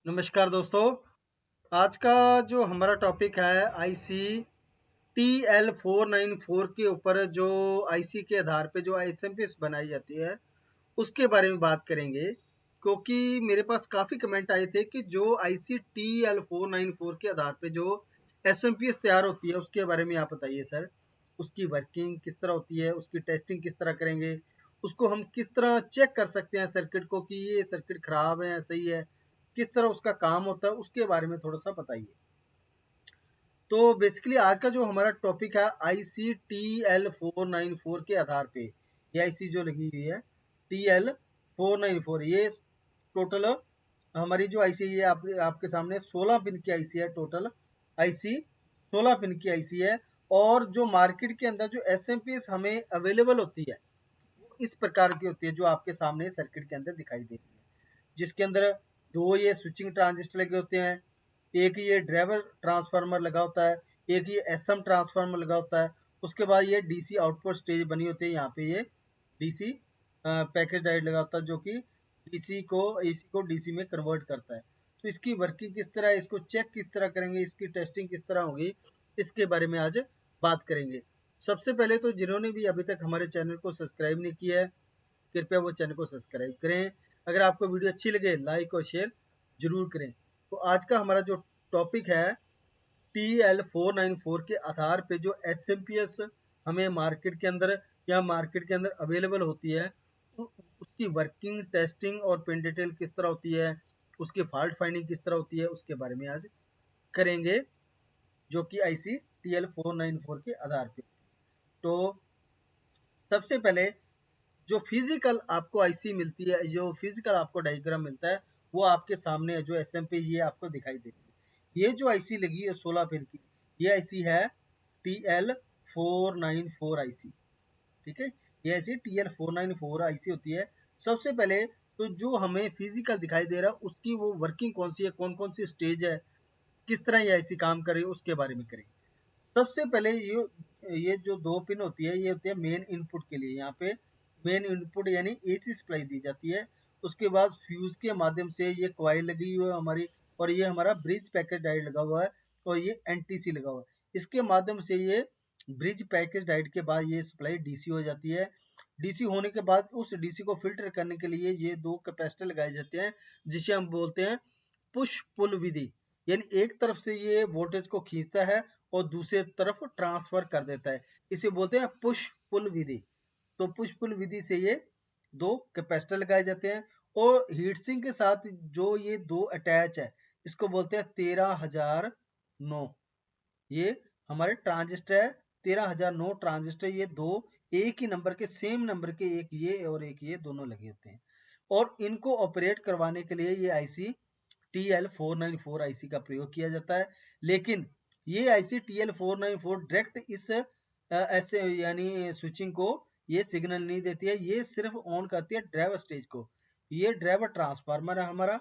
नमस्कार दोस्तों। आज का जो हमारा टॉपिक है आईसी TL494 के ऊपर जो आईसी के आधार पे जो आईएसएमपीएस बनाई जाती है उसके बारे में बात करेंगे, क्योंकि मेरे पास काफ़ी कमेंट आए थे कि जो आईसी TL494 के आधार पे जो एसएमपीएस तैयार होती है उसके बारे में आप बताइए सर। उसकी वर्किंग किस तरह होती है, उसकी टेस्टिंग किस तरह करेंगे, उसको हम किस तरह चेक कर सकते हैं सर्किट को कि ये सर्किट खराब है या सही है, किस तरह उसका काम होता है उसके बारे में थोड़ा सा बताइए। तो बेसिकली आज का जो हमारा टॉपिक है ICTL494 के आधार पे ये आईसी जो लगी हुई है TL494, ये टोटल हमारी जो आईसी है आपके सामने 16 पिन की आईसी है। टोटल आईसी 16 पिन की आईसी है। और जो मार्केट के अंदर जो एसएमपीएस हमें अवेलेबल होती है इस प्रकार की होती है जो आपके सामने सर्किट के अंदर दिखाई दे रही है, जिसके अंदर दो ये स्विचिंग ट्रांजिस्टर लगे होते हैं, एक ये ड्राइवर ट्रांसफार्मर लगा होता है, एक ये एसएम ट्रांसफार्मर लगा होता है। उसके बाद ये डीसी आउटपुट स्टेज बनी होती है, यहाँ पे ये डीसी पैकेज डायोड लगा होता है जो कि डीसी को एसी को डीसी में कन्वर्ट करता है। तो इसकी वर्किंग किस तरह है, इसको चेक किस तरह करेंगे, इसकी टेस्टिंग किस तरह होगी, इसके बारे में आज बात करेंगे। सबसे पहले तो जिन्होंने भी अभी तक हमारे चैनल को सब्सक्राइब नहीं किया है, कृपया वो चैनल को सब्सक्राइब करें। अगर आपको वीडियो अच्छी लगे लाइक और शेयर जरूर करें। तो आज का हमारा जो टॉपिक है TL494 के आधार पे जो एसएमपीएस हमें मार्केट के अंदर या मार्केट के अंदर अवेलेबल होती है, उसकी वर्किंग टेस्टिंग और पिन डिटेल किस तरह होती है, उसकी फॉल्ट फाइंडिंग किस तरह होती है, उसके बारे में आज करेंगे, जो कि आईसी TL494 के आधार पे। तो सबसे पहले जो फिजिकल आपको आईसी मिलती है, जो फिजिकल आपको डायग्राम मिलता है वो आपके सामने है। जो एसएमपी ये आपको दिखाई देती है, ये जो आईसी लगी है 16 पिन की, ये आईसी है TL494 आईसी। ठीक है, ये आईसी TL494 आईसी होती है। सबसे पहले तो जो हमें फिजिकल दिखाई दे रहा है उसकी वो वर्किंग कौन सी है, कौन कौन सी स्टेज है, किस तरह ये आईसी काम कर रही है उसके बारे में करेंगे। सबसे पहले ये जो दो पिन होती है ये होती है मेन इनपुट के लिए। यहाँ पे मेन इनपुट यानी एसी सप्लाई दी जाती है। उसके बाद फ्यूज के माध्यम से ये कॉइल लगी हुई है हमारी, और ये हमारा ब्रिज पैकेज डायोड लगा हुआ है, और ये एनटीसी लगा हुआ है। इसके माध्यम से ये ब्रिज पैकेज डायोड के बाद ये सप्लाई डीसी हो जाती है। डीसी होने के बाद उस डीसी को फिल्टर करने के लिए ये दो कैपेसिटर लगाए जाते हैं, जिसे हम बोलते हैं पुश पुल विधि। यानी एक तरफ से ये वोल्टेज को खींचता है और दूसरी तरफ ट्रांसफर कर देता है, इसे बोलते हैं पुश पुल विधि। तो पुश पुल विधि से ये दो कैपेसिटर लगाए जाते हैं, और हीट सिंक के साथ जो ये दो अटैच है इसको बोलते हैं 13009। ये हमारे ट्रांजिस्टर है 13009 ट्रांजिस्टर। ये दो एक ही नंबर के, सेम नंबर के, एक ये और एक ये दोनों लगे होते हैं। और इनको ऑपरेट करवाने के लिए ये आईसी TL494 आईसी का प्रयोग किया जाता है। लेकिन ये आईसी TL494 डायरेक्ट इस ऐसे यानी स्विचिंग को ये सिग्नल नहीं देती है, ये सिर्फ ऑन करती है ड्राइवर स्टेज को। ये ड्राइवर ट्रांसफार्मर है हमारा।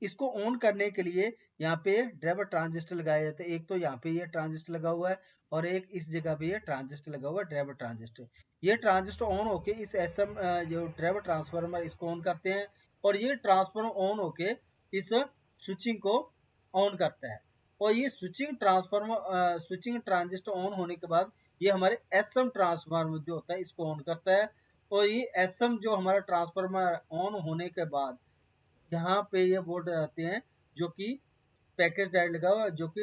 इसको ऑन करने के लिए यहाँ पे ड्राइवर ट्रांजिस्टर लगाए जाते हैं। एक तो यहाँ पे ये ट्रांजिस्टर लगा हुआ है, और एक इस जगह पे ये ट्रांजिस्टर लगा हुआ है, ड्राइवर ट्रांजिस्टर। ये ट्रांजिस्टर ऑन होके इस एसएम जो ड्राइवर ट्रांसफार्मर इसको ऑन करते हैं, और ये ट्रांसफार्मर ऑन होके इस स्विचिंग को ऑन करता है। और ये स्विचिंग ट्रांजिस्टर ऑन होने के बाद ये हमारे एसएम ट्रांसफार्मर जो होता है इसको ऑन करता है। और ये एसएम जो हमारा ट्रांसफार्मर ऑन होने के बाद यहाँ पे ये बोर्ड आते हैं, जो कि पैकेज डायोड लगा हुआ है, जो कि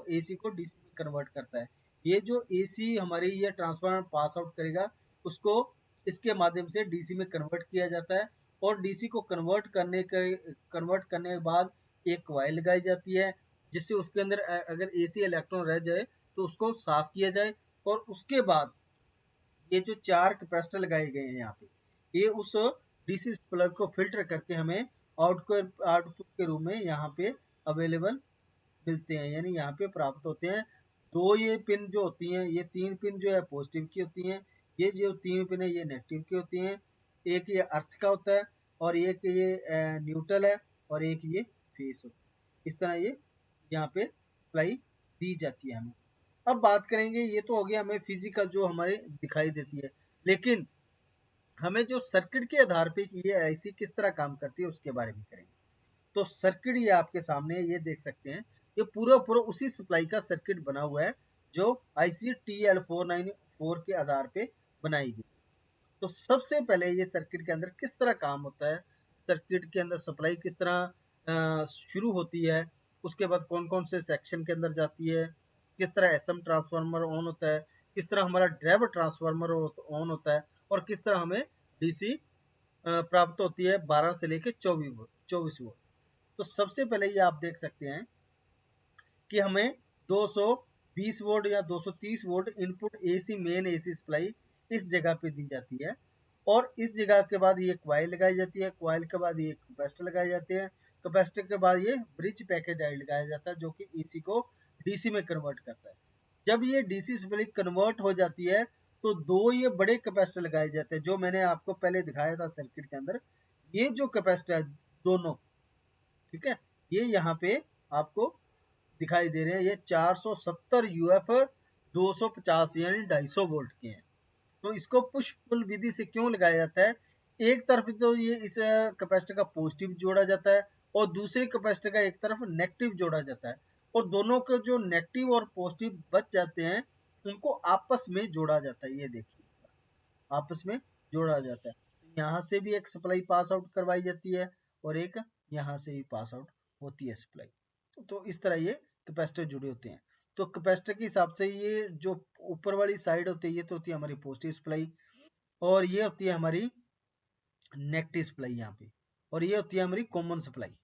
एसी को डीसी में कन्वर्ट करता है। ये जो एसी हमारी ये ट्रांसफार्मर पास आउट करेगा उसको इसके माध्यम से डीसी में कन्वर्ट किया जाता है। और डीसी को कन्वर्ट करने के बाद एक कॉइल लगाई जाती है, जिससे उसके अंदर अगर एसी इलेक्ट्रॉन रह जाए तो उसको साफ किया जाए। और उसके बाद ये जो चार कैपेसिटर लगाए गए हैं यहाँ पे, ये उस डीसी प्लग को फिल्टर करके हमें आउटपुट के रूप में यहाँ पे अवेलेबल मिलते हैं, यानी यहाँ पे प्राप्त होते हैं। दो ये पिन जो होती हैं, ये तीन पिन जो है पॉजिटिव की होती हैं, ये जो तीन पिन है ये नेगेटिव की होती हैं। एक ये अर्थ का होता है, और एक ये न्यूट्रल है, और एक ये फेस होता है। इस तरह ये यहाँ पे सप्लाई दी जाती है हमें। अब बात करेंगे, ये तो हो गया हमें फिजिकल जो हमारे दिखाई देती है, लेकिन हमें जो सर्किट के आधार पे ये आईसी किस तरह काम करती है उसके बारे में करेंगे। तो सर्किट ये आपके सामने ये देख सकते हैं, ये पूरा पूरा उसी सप्लाई का सर्किट बना हुआ है जो IC TL494 के आधार पे बनाई गई। तो सबसे पहले ये सर्किट के अंदर किस तरह काम होता है, सर्किट के अंदर सप्लाई किस तरह शुरू होती है, उसके बाद कौन कौन से सेक्शन के अंदर जाती है, किस तरह SM ट्रांसफार्मर ऑन होता है, किस तरह हमारा ड्राइवर ट्रांसफार्मर ऑन होता है, और किस तरह हमें DC प्राप्त होती है 12 से लेके 24 वोल्ट। तो सबसे पहले ये आप देख सकते हैं कि हमें 220 वोल्ट या 230 volt input main AC supply इस जगह पे दी जाती है, और इस जगह के बाद ये क्वाइल लगाई जाती है, क्वाइल के बाद ये कैपेसिटर लगाए जाते हैं, कैपेसिटर के बाद ये ब्रिज पैकेज लगाया जाता है जो कि AC को DC में कन्वर्ट करता है। जब ये DC सप्लाई कन्वर्ट हो जाती है तो दो ये बड़े कैपेसिटर लगाए जाते हैं जो मैंने आपको पहले दिखाया था सर्किट के अंदर। ये जो कैपेसिटर है दोनों, ठीक है, ये यहाँ पे आपको दिखाई दे रहे हैं, ये 470 UF 250 यानी 250 वोल्ट के हैं। तो इसको पुश पुल विधि से क्यों लगाया जाता है, एक तरफ तो ये इस कैपेसिटर का पॉजिटिव जोड़ा जाता है और दूसरे कैपेसिटर का एक तरफ नेगेटिव जोड़ा जाता है, और दोनों के जो नेगेटिव और पॉजिटिव बच जाते हैं उनको आपस में जोड़ा जाता है। ये देखिए आपस में जोड़ा जाता है, यहाँ से भी एक सप्लाई पास आउट करवाई जाती है और एक यहाँ से भी पास आउट होती है सप्लाई। तो इस तरह ये कैपेसिटर जुड़े होते हैं। तो कैपेसिटर के हिसाब से ये जो ऊपर वाली साइड होती है ये तो होती है हमारी पॉजिटिव सप्लाई, और ये होती है हमारी नेगेटिव सप्लाई यहाँ पे, और ये होती है हमारी कॉमन सप्लाई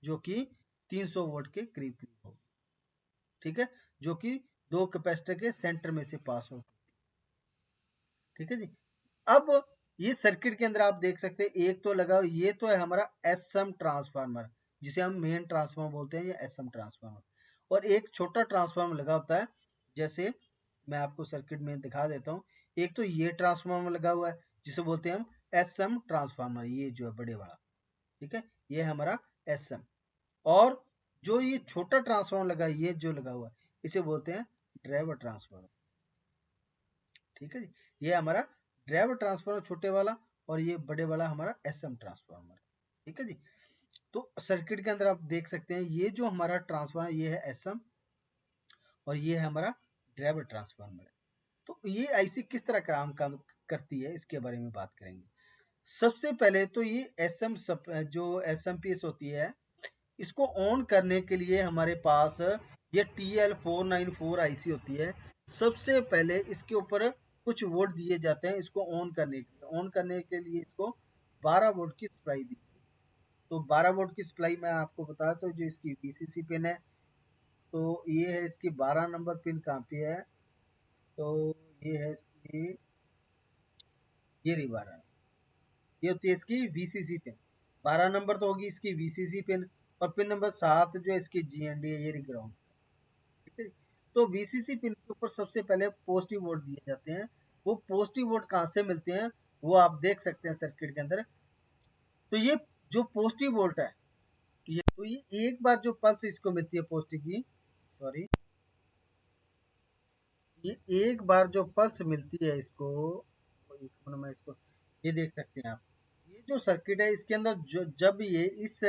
जो कि 300 वोल्ट के करीब करीब होगी, ठीक है, जो कि दो कैपेसिटर के सेंटर में से पास आउट, ठीक है जी। अब ये सर्किट के अंदर आप देख सकते हैं एक तो लगा, ये तो है हमारा SM ट्रांसफार्मर जिसे हम मेन ट्रांसफार्मर बोलते हैं, ये SM ट्रांसफार्मर, और एक छोटा ट्रांसफार्मर लगा होता है, जैसे मैं आपको सर्किट में दिखा देता हूँ। एक तो ये ट्रांसफार्मर लगा हुआ है जिसे बोलते हैं हम SM ट्रांसफार्मर, ये जो है बड़े वाला, ठीक है, ये है हमारा SM। और जो ये छोटा ट्रांसफार्मर लगा, ये जो लगा हुआ है इसे बोलते हैं ड्राइवर ट्रांसफार्मर, ठीक है जी। ये हमारा ड्राइवर ट्रांसफार्मर छोटे वाला, और ये बड़े वाला हमारा SM ट्रांसफार्मर, ठीक है जी। तो सर्किट के अंदर आप देख सकते हैं ये जो हमारा ट्रांसफार्मर ये है SM, और ये है हमारा ड्राइवर ट्रांसफार्मर। तो ये IC किस तरह काम करती है इसके बारे में बात करेंगे। सबसे पहले तो ये जो SMPS होती है, इसको ऑन करने के लिए हमारे पास ये TL494 IC होती है। सबसे पहले इसके ऊपर कुछ वोल्ट दिए जाते हैं इसको ऑन करने के लिए। ऑन करने के लिए इसको 12 वोल्ट की सप्लाई दी। तो 12 वोल्ट की सप्लाई मैं आपको बता, तो जो इसकी VCC पिन है, तो ये है इसकी 12 नंबर पिन कहाँ पे है, तो ये है इसकी, ये रही 12, ये होती है इसकी VCC पिन। 12 नंबर तो होगी इसकी VCC पिन, और पिन नंबर 7 जो है इसकी GND है, ये रही ग्राउंड, ठीक है। तो VCC पिन के ऊपर सबसे पहले पॉजिटिव वोल्ट दिए जाते हैं। वो पॉजिटिव वोल्ट कहाँ से मिलते हैं वो आप देख सकते हैं सर्किट के अंदर। तो ये जो पॉजिटिव वोल्ट है, ये एक बार जो पल्स इसको मिलती है पॉजिटिव की, सॉरी, ये एक बार जो पल्स मिलती है इसको, एक मिनट में इसको, ये देख सकते हैं आप, ये जो सर्किट है इसके अंदर जब ये इस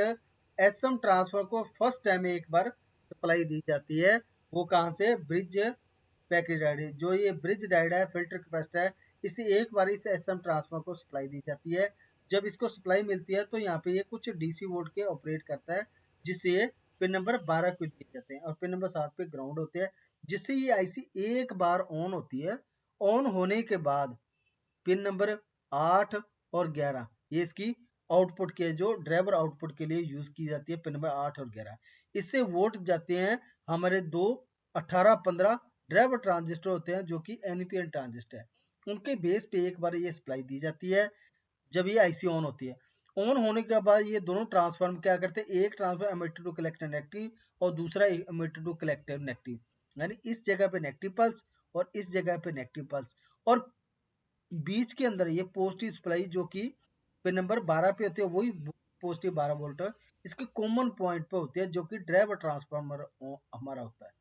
SM ट्रांसफर को फर्स्ट टाइम एक बार सप्लाई दी जाती है, वो कहाँ से, ब्रिज पैकेज डायोड, जो ये ब्रिज डायोड है फिल्टर कैपेसिटर है, इसे एक बार इस SM ट्रांसफर को सप्लाई दी जाती है। जब इसको सप्लाई मिलती है तो यहाँ पे ये कुछ DC वोल्ट के ऑपरेट करता है, जिससे ये पिन नंबर 12 को दिए जाते हैं, और पिन नंबर 7 पे ग्राउंड होते हैं, जिससे ये IC एक बार ऑन होती है। ऑन होने के बाद पिन नंबर 8 और 11 ये इसकी आउटपुट के, जो ड्राइवर आउटपुट के लिए यूज की जाती है, पिन नंबर 8 और 11, इससे वोल्ट जाते हैं हमारे दो 18-15 ड्राइवर ट्रांजिस्टर होते हैं जो कि NPN ट्रांजिस्टर है, उनके बेस पे एक बार ये सप्लाई दी जाती है जब ये IC ऑन होती है। ऑन होने के बाद ये दोनों ट्रांसफार्म क्या करते हैं, एक transform emitter to collector negative और दूसरा एमिटर टू कलेक्टर नेगेटिव, यानी इस जगह पे नेगेटिव पल्स और इस जगह पे नेगेटिव पल्स, और बीच के अंदर ये पॉजिटिव सप्लाई जो कि पिन नंबर 12 पे होती है, वही पॉजिटिव 12 वोल्ट इसके कॉमन पॉइंट पे होती है जो कि ड्राइवर ट्रांसफार्मर हमारा होता है,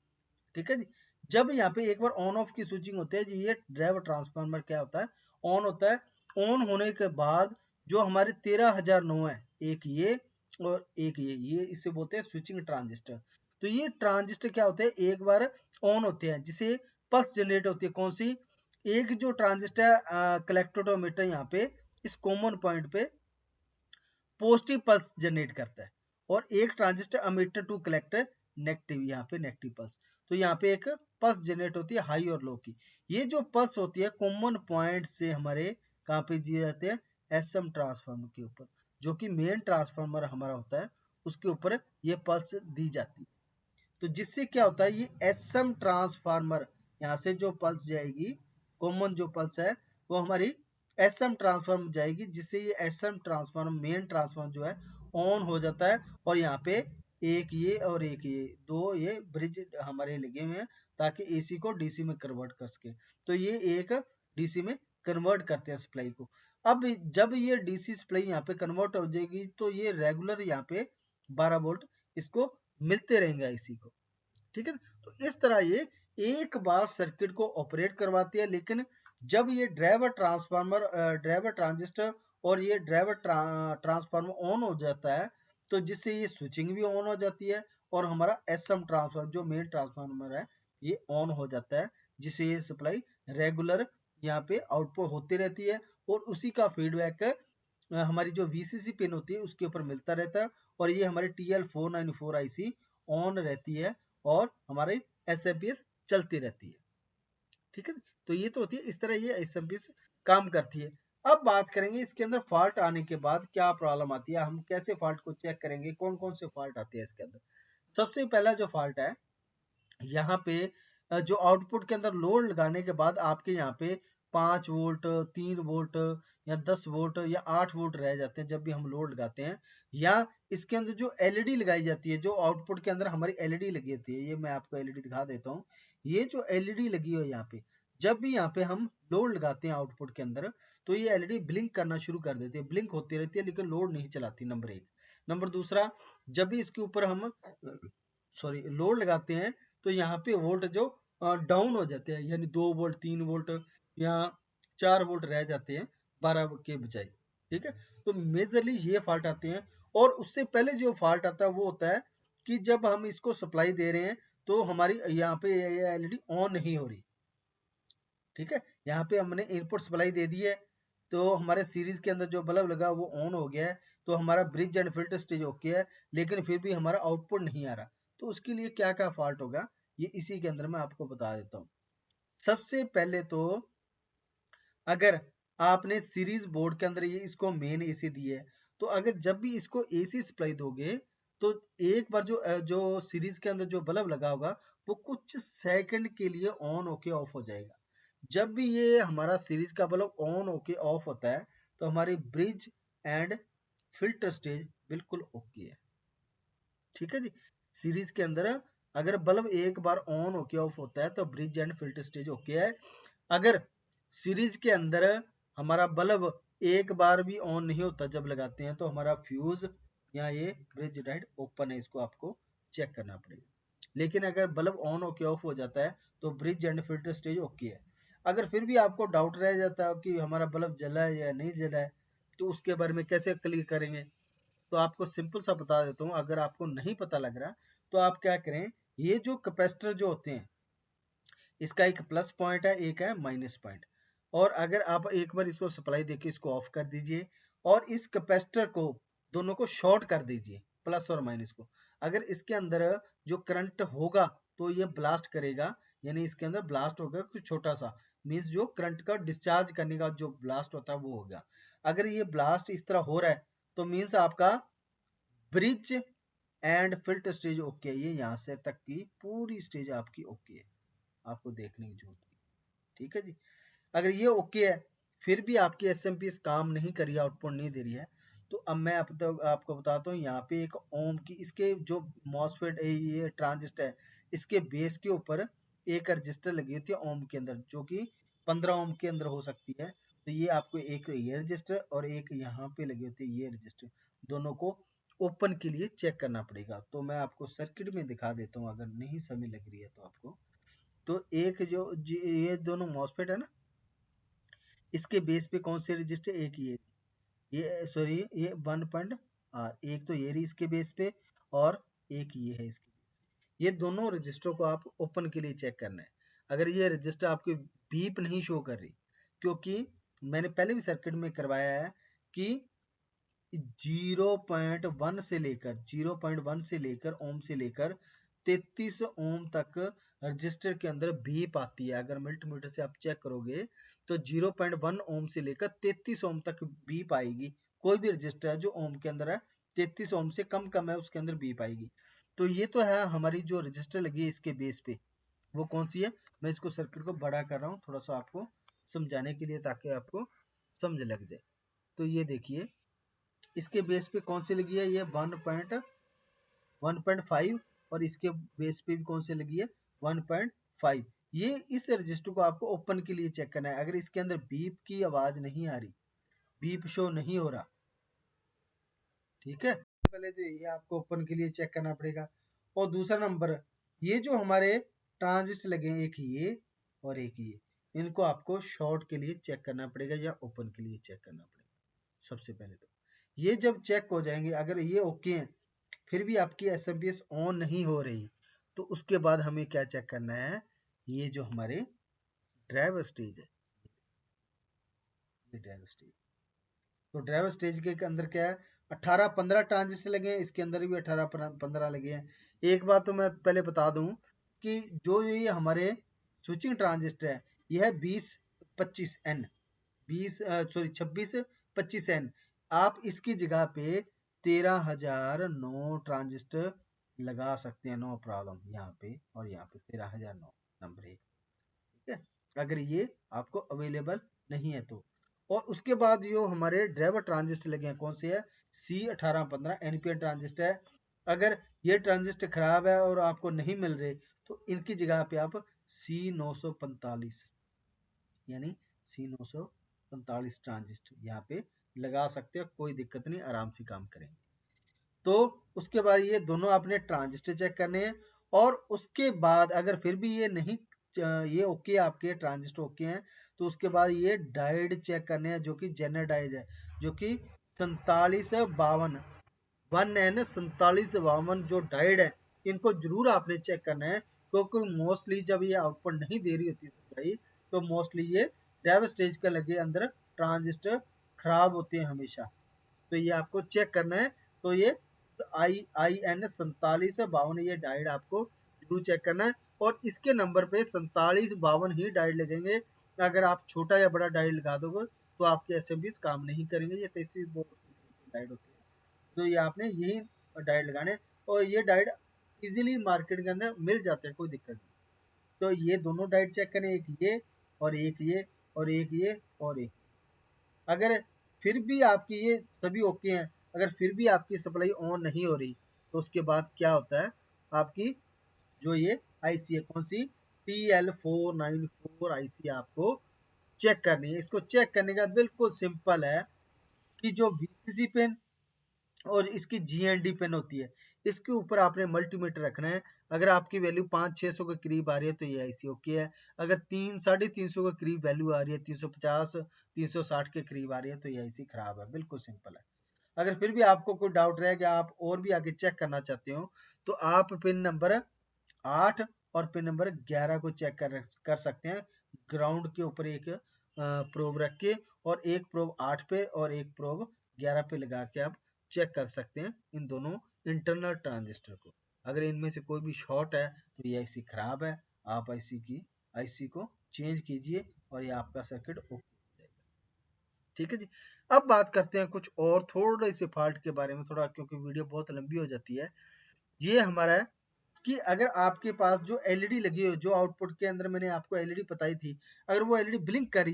ठीक है जी। जब यहाँ पे एक बार ऑन ऑफ की स्विचिंग होती है जी, ये ड्राइवर ट्रांसफार्मर क्या होता है, ऑन होता है। ऑन होने के बाद जो हमारे 13,009 है, एक ये और एक ये इसे बोलते हैं स्विचिंग ट्रांजिस्टर। तो ये ट्रांजिस्टर क्या होते हैं, एक बार ऑन होते हैं जिसे पल्स जनरेट होती है। कौन सी? एक जो ट्रांजिस्टर कलेक्टरोमीटर यहाँ पे इस कॉमन पॉइंट पे पॉजिटिव पल्स जनरेट करता है, और एक transistor emitter to collector negative, यहाँ पे नेगेटिव पल्स। तो यहाँ पे एक पल्स जनरेट होती है हाई और लो की। ये जो पल्स होती है कॉमन पॉइंट से हमारे कहाँ पे दिए जाते हैं, एसएम ट्रांसफार्मर के ऊपर, जो कि मेन ट्रांसफार्मर हमारा होता है उसके ऊपर ये पल्स दी जाती है। तो जिससे क्या होता है, ये एसएम ट्रांसफार्मर, यहाँ से जो पल्स जाएगी कॉमन जो पल्स है वो हमारी एसएम ट्रांसफार्मर जाएगी, जिससे ये एसएम ट्रांसफार्मर मेन ट्रांसफार्मर जो है ऑन हो जाता है। और यहाँ पे एक ये और एक ये दो ये ब्रिज हमारे लगे हुए हैं ताकि एसी को डीसी में कन्वर्ट कर सके। तो ये एक डीसी में कन्वर्ट करते हैं सप्लाई को। अब जब ये डीसी सप्लाई यहाँ पे कन्वर्ट हो जाएगी तो ये रेगुलर यहाँ पे 12 वोल्ट इसको मिलते रहेंगे आईसी को। ठीक है, तो इस तरह ये एक बार सर्किट को ऑपरेट करवाती है। लेकिन जब ये ड्राइवर ट्रांसफार्मर ड्राइवर ट्रांजिस्टर और ये ड्राइवर ट्रांसफार्मर ऑन हो जाता है तो जिससे ये स्विचिंग भी ऑन हो जाती है और हमारा एसएम ट्रांसफार्मर जो मेन ट्रांसफार्मर है ये ऑन हो जाता है, जिससे ये सप्लाई रेगुलर यहाँ पे आउटपुट होती रहती है और उसी का फीडबैक हमारी जो वीसीसी पिन होती है उसके ऊपर मिलता रहता है। और ये हमारी TL494 आईसी ऑन रहती है और हमारे एसएमपीएस चलती रहती है। ठीक है, तो ये तो होती है, इस तरह ये एसएमपीएस काम करती है। अब बात करेंगे इसके अंदर फॉल्ट आने के बाद क्या प्रॉब्लम आती है, हम कैसे फॉल्ट को चेक करेंगे, कौन कौन से फॉल्ट आते हैं इसके अंदर। सबसे पहला जो फॉल्ट है यहाँ पे जो आउटपुट के अंदर लोड लगाने के बाद आपके यहाँ पे 5 वोल्ट, 3 वोल्ट या 10 वोल्ट या 8 वोल्ट रह जाते हैं जब भी हम लोड लगाते हैं। या इसके अंदर जो एलईडी लगाई जाती है, जो आउटपुट के अंदर हमारी एलईडी लगी होती है, ये मैं आपको एलईडी दिखा देता हूँ। ये जो एलईडी लगी हुई है यहाँ पे, जब भी यहाँ पे हम लोड लगाते हैं आउटपुट के अंदर तो ये एलईडी ब्लिंक करना शुरू कर देती है, ब्लिंक होती रहती है लेकिन लोड नहीं चलाती, नंबर एक। नंबर दूसरा, जब भी इसके ऊपर हम लोड लगाते हैं तो यहाँ पे वोल्ट जो डाउन हो जाते हैं, यानी 2 वोल्ट, 3 वोल्ट या 4 वोल्ट रह जाते हैं 12 के बजाय। ठीक है, तो मेजरली ये फॉल्ट आते हैं। और उससे पहले जो फॉल्ट आता है वो होता है कि जब हम इसको सप्लाई दे रहे हैं तो हमारी यहाँ पे ये एलईडी ऑन नहीं हो रही। ठीक है, यहाँ पे हमने इनपुट सप्लाई दे दी है तो हमारे सीरीज के अंदर जो बल्ब लगा वो ऑन हो गया है, तो हमारा bridge and filter stage okay है, लेकिन फिर भी हमारा आउटपुट नहीं आ रहा। तो उसके लिए क्या क्या फॉल्ट होगा ये इसी के अंदर मैं आपको बता देता हूँ। सबसे पहले तो अगर आपने सीरीज बोर्ड के अंदर ये इसको मेन एसी दी है तो अगर जब भी इसको एसी सप्लाई दोगे तो एक बार जो सीरीज के अंदर जो बल्ब लगा होगा वो कुछ सेकंड के लिए ऑन होके ऑफ हो जाएगा। जब भी ये हमारा सीरीज का बल्ब ऑन होके ऑफ होता है तो हमारी ब्रिज एंड फिल्टर स्टेज बिल्कुल ओके है। ठीक है जी, सीरीज के अंदर अगर बल्ब एक बार ऑन होके ऑफ होता है तो bridge and filter stage okay है। अगर सीरीज के अंदर हमारा बल्ब एक बार भी ऑन नहीं होता जब लगाते हैं तो हमारा फ्यूज या ये ब्रिज लाइट ओपन है, इसको आपको चेक करना पड़ेगा। लेकिन अगर बल्ब ऑन होके ऑफ हो जाता है तो bridge and filter stage okay है। अगर फिर भी आपको डाउट रह जाता है कि हमारा बल्ब जला है या नहीं जला है तो उसके बारे में कैसे क्लियर करेंगे, तो आपको सिंपल सा बता देता हूँ। अगर आपको नहीं पता लग रहा तो आप क्या करें, ये जो कैपेसिटर जो होते हैं इसका एक प्लस पॉइंट है, एक है माइनस पॉइंट। और अगर आप एक बार इसको सप्लाई देके इसको ऑफ कर दीजिए और इस कैपेसिटर को दोनों को शॉर्ट कर दीजिए, प्लस और माइनस को। अगर इसके अंदर जो करंट होगा तो ये ब्लास्ट करेगा, यानी इसके अंदर ब्लास्ट होगा कुछ छोटा सा, मीन्स जो करंट का डिस्चार्ज करने का जो ब्लास्ट होता है वो होगा। अगर ये ब्लास्ट इस तरह हो रहा है तो मीन्स आपका bridge and filter stage okay है, ये यहाँ से तक की पूरी स्टेज आपकी ओके है, आपको देखने की जरूरत है। ठीक है जी, अगर ये ओके है फिर भी आपकी एसएमपीएस काम नहीं कर रही है, आउटपुट नहीं दे रही है, तो अब मैं आपको बताता हूँ यहाँ पे एक ओम की इसके जो मॉसफेट ये ट्रांजिस्टर है इसके बेस के ऊपर एक रजिस्टर लगी होती है ओम के अंदर, जो कि 15 ओम के अंदर हो सकती है। तो ये आपको एक ये रजिस्टर और एक यहाँ पे लगी होती है ये रजिस्टर, दोनों को ओपन के लिए चेक करना पड़ेगा। तो मैं आपको सर्किट में दिखा देता हूँ अगर नहीं समझ लग रही है तो आपको। तो एक जो ये दोनों मॉसफेट है ना, इसके बेस पे कौन से रजिस्टर, एक ये सॉरी ये 1. एक तो ये रही इसके बेस पे और एक ये है इसके। ये दोनों रजिस्टरों को आप ओपन के लिए चेक करना है। अगर ये रजिस्टर आपकी बीप नहीं शो कर रही, क्योंकि मैंने पहले भी सर्किट में करवाया है कि 0.1 से लेकर ओम से लेकर 33 ओम तक रजिस्टर के अंदर बीप आती है। अगर मल्टीमीटर से आप चेक करोगे तो 0.1 ओम से लेकर 33 ओम तक बीप आएगी। कोई भी रजिस्टर है जो ओम के अंदर है, 33 ओम से कम है उसके अंदर बीप आएगी। तो ये तो है हमारी जो रजिस्टर लगी है इसके बेस पे, वो कौन सी है। मैं इसको सर्किट को बड़ा कर रहा हूँ थोड़ा सा आपको समझाने के लिए, ताकि आपको समझ लग जाए। तो ये देखिए इसके बेस पे कौन सी लगी है, ये 1.5 और इसके बेस पे भी कौन सी लगी है 1.5। ये इस रजिस्टर को आपको ओपन के लिए चेक करना है। अगर इसके अंदर बीप की आवाज नहीं आ रही, बीप शो नहीं हो रहा, ठीक है, पहले तो ये आपको ओपन के लिए चेक करना पड़ेगा। और दूसरा नंबर, ये जो हमारे ट्रांजिस्टर लगे हैं, एक ये और एक ये, इनको आपको शॉर्ट के लिए चेक करना पड़ेगा या ओपन के लिए चेक करना पड़ेगा। सबसे पहले तो ये जब चेक हो जाएंगे, अगर ये ओके हैं, फिर भी आपकी एसएमपीएस ऑन नहीं हो रही, तो उसके बाद हमें क्या चेक करना है, ये जो हमारे ड्राइवर स्टेज है, ये ड्राइवर स्टेज। तो ड्राइवर स्टेज के अंदर क्या है, 18-15 ट्रांजिस्टर लगे हैं, इसके अंदर भी 18-15 लगे हैं। एक बात तो मैं पहले बता दूं कि जो ये हमारे स्विचिंग ट्रांजिस्टर है, यह है 20-25N, 26-25N। आप इसकी जगह पे 13,009 ट्रांजिस्टर लगा सकते हैं, नो प्रॉब्लम। यहाँ पे और यहाँ पे 13,009 नंबर 1, ठीक है, अगर ये आपको अवेलेबल नहीं है तो। और उसके बाद जो हमारे ड्राइवर ट्रांजिस्टर लगे हैं, कौन से है, C1815 एनपीएन ट्रांजिस्टर है। अगर ये ट्रांजिस्टर खराब है और आपको नहीं मिल रहे, तो इनकी जगह पे आप C945 यानी C945 ट्रांजिस्टर यहाँ पे लगा सकते हो, कोई दिक्कत नहीं, आराम से काम करेंगे। तो उसके बाद ये दोनों आपने ट्रांजिस्टर चेक करने हैं। और उसके बाद अगर फिर भी ये नहीं, ये ओके, आपके ट्रांजिस्टर ओके हैं, तो उसके बाद ये डायोड चेक करने हैं, जो कि जेनर डायोड है, जो कि 4752 1N4752 जो डायोड है, इनको जरूर आपने चेक करना है। क्योंकि मोस्टली जब ये आउटपुट नहीं दे रही होती सप्लाई, तो मोस्टली ये ड्राइवर स्टेज के लगे अंदर ट्रांजिस्टर खराब होते हैं हमेशा। तो ये आपको चेक करना है। तो ये IN4752 ये डायोड आपको जरूर चेक करना है। और इसके नंबर पे 4752 ही डायोड लगेंगे। अगर आप छोटा या बड़ा डायोड लगा दोगे तो आपके एसएमपीस काम नहीं करेंगे। ये 33 डायोड होते हैं, तो ये आपने यही डायोड लगाने। और ये डायोड इजीली मार्केट के अंदर मिल जाते हैं, कोई दिक्कत नहीं। तो ये दोनों डायोड चेक करें, एक ये और एक ये और एक ये और एक। अगर फिर भी आपकी ये सभी ओके हैं, अगर फिर भी आपकी सप्लाई ऑन नहीं हो रही, तो उसके बाद क्या होता है, आपकी जो ये आईसी है, कौन सी, TL494 आईसी आपको चेक करनी है। इसको चेक करने का बिल्कुल सिंपल है कि जो VCC पिन और इसकी GND पिन होती है, इसके ऊपर आपने मल्टीमीटर रखना है। अगर आपकी वैल्यू 500-600 के करीब आ रही है तो ये आईसी ओके है। अगर 300-350 के करीब वैल्यू आ रही है, 350-360 के करीब आ रही है, तो ये आईसी खराब है। बिल्कुल सिंपल है। अगर फिर भी आपको कोई डाउट रहे कि आप और भी आगे चेक करना चाहते हो, तो आप पिन नंबर 8 और पिन नंबर 11 को चेक कर सकते हैं। ग्राउंड के ऊपर एक प्रोब रख के, और एक प्रोब 8 पे और एक प्रोब 11 पे लगा के आप चेक कर सकते हैं इन दोनों इंटरनल ट्रांजिस्टर को। अगर इनमें से कोई भी शॉर्ट है तो ये आईसी खराब है, आप आईसी को चेंज कीजिए और ये आपका सर्किट ओके हो जाएगा। ठीक है जी। अब बात करते हैं कुछ और थोड़े से फॉल्ट के बारे में, थोड़ा, क्योंकि वीडियो बहुत लंबी हो जाती है। ये हमारा है कि अगर आपके पास जो एलईडी लगी हो, जो आउटपुट के अंदर मैंने आपको एलईडी बताई थी, अगर वो एलईडी ब्लिंक कर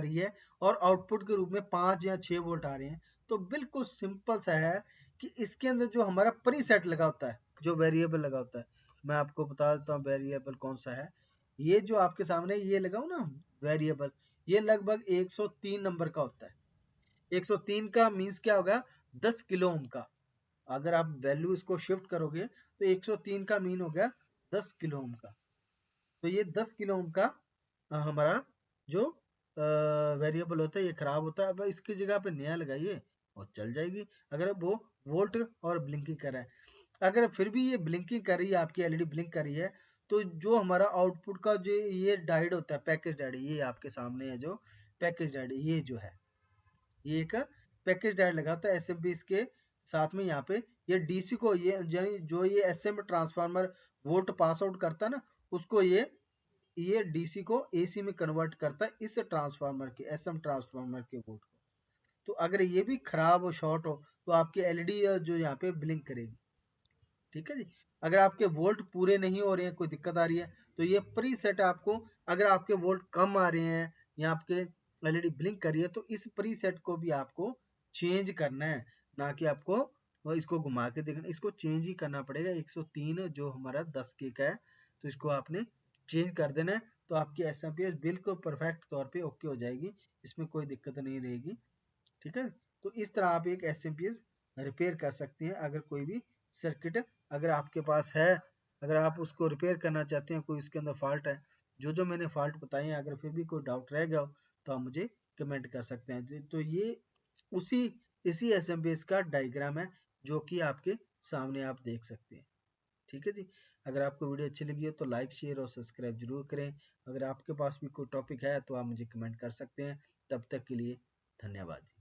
रही है और आउटपुट के रूप में 5 या 6 वोल्ट आ रहे हैं, तो बिल्कुल सिंपल सा है कि इसके अंदर जो हमारा प्रीसेट लगा होता है, जो वेरिएबल लगा होता है, मैं आपको बता देता हूँ वेरिएबल कौन सा है। ये जो आपके सामने ये लगा हो ना वेरिएबल, ये लगभग 103 नंबर का होता है। 103 का मीन्स क्या होगा, 10 किलो ओम का। अगर आप वैल्यू इसको शिफ्ट करोगे तो 103 का मीन हो गया 10 किलो ओम का। तो ये 10 किलो ओम का हमारा जो वेरिएबल होता है, ये खराब होता है। अब इसकी जगह पे नया लगाइए और चल जाएगी। अगर वो वोल्ट और ब्लिंकिंग कर रहा है, अगर फिर भी ये ब्लिंकिंग कर रही है, आपकी एलईडी ब्लिंक कर रही है, तो जो हमारा आउटपुट का जो ये डायोड होता है, पैकेज डायोड, ये आपके सामने है जो पैकेज डायोड, ये जो है ये एक पैकेज डायोड लगा होता है एसएमपीएस के साथ में। यहाँ पे ये डीसी को, ये यानी जो ये SM transformer volt pass out करता है ना, उसको ये डीसी को एसी में कन्वर्ट करता है इस ट्रांसफार्मर के, एसएम ट्रांसफार्मर के वोल्ट को। तो अगर ये भी खराब हो, शॉर्ट हो, तो आपकी एलईडी जो यहाँ पे ब्लिंक करेगी। ठीक है जी। अगर आपके वोल्ट पूरे नहीं हो रहे हैं, कोई दिक्कत आ रही है, तो ये प्री सेट आपको, अगर आपके वोल्ट कम आ रहे हैं या आपके एलईडी ब्लिंक कर रही है, तो इस प्री सेट को भी आपको चेंज करना है, ना कि आपको इसको घुमा के देखना, इसको चेंज ही करना पड़ेगा। 103 जो हमारा 10 के का है, तो इसको आपने चेंज कर देना है, तो आपकी एसएमपीएस बिल्कुल परफेक्ट तौर पे ओके हो जाएगी, इसमें कोई दिक्कत नहीं रहेगी। ठीक है। तो इस तरह आप एक एसएमपीएस रिपेयर कर सकते हैं। अगर कोई भी सर्किट अगर आपके पास है, अगर आप उसको रिपेयर करना चाहते हैं, कोई उसके अंदर फॉल्ट है, जो मैंने फॉल्ट बताए हैं, अगर फिर भी कोई डाउट रह गया हो तो आप मुझे कमेंट कर सकते हैं। तो ये उसी इसी एसएमपीएस का डायग्राम है जो कि आपके सामने आप देख सकते हैं। ठीक है जी। अगर आपको वीडियो अच्छी लगी हो तो लाइक, शेयर और सब्सक्राइब जरूर करें। अगर आपके पास भी कोई टॉपिक है तो आप मुझे कमेंट कर सकते हैं। तब तक के लिए धन्यवाद।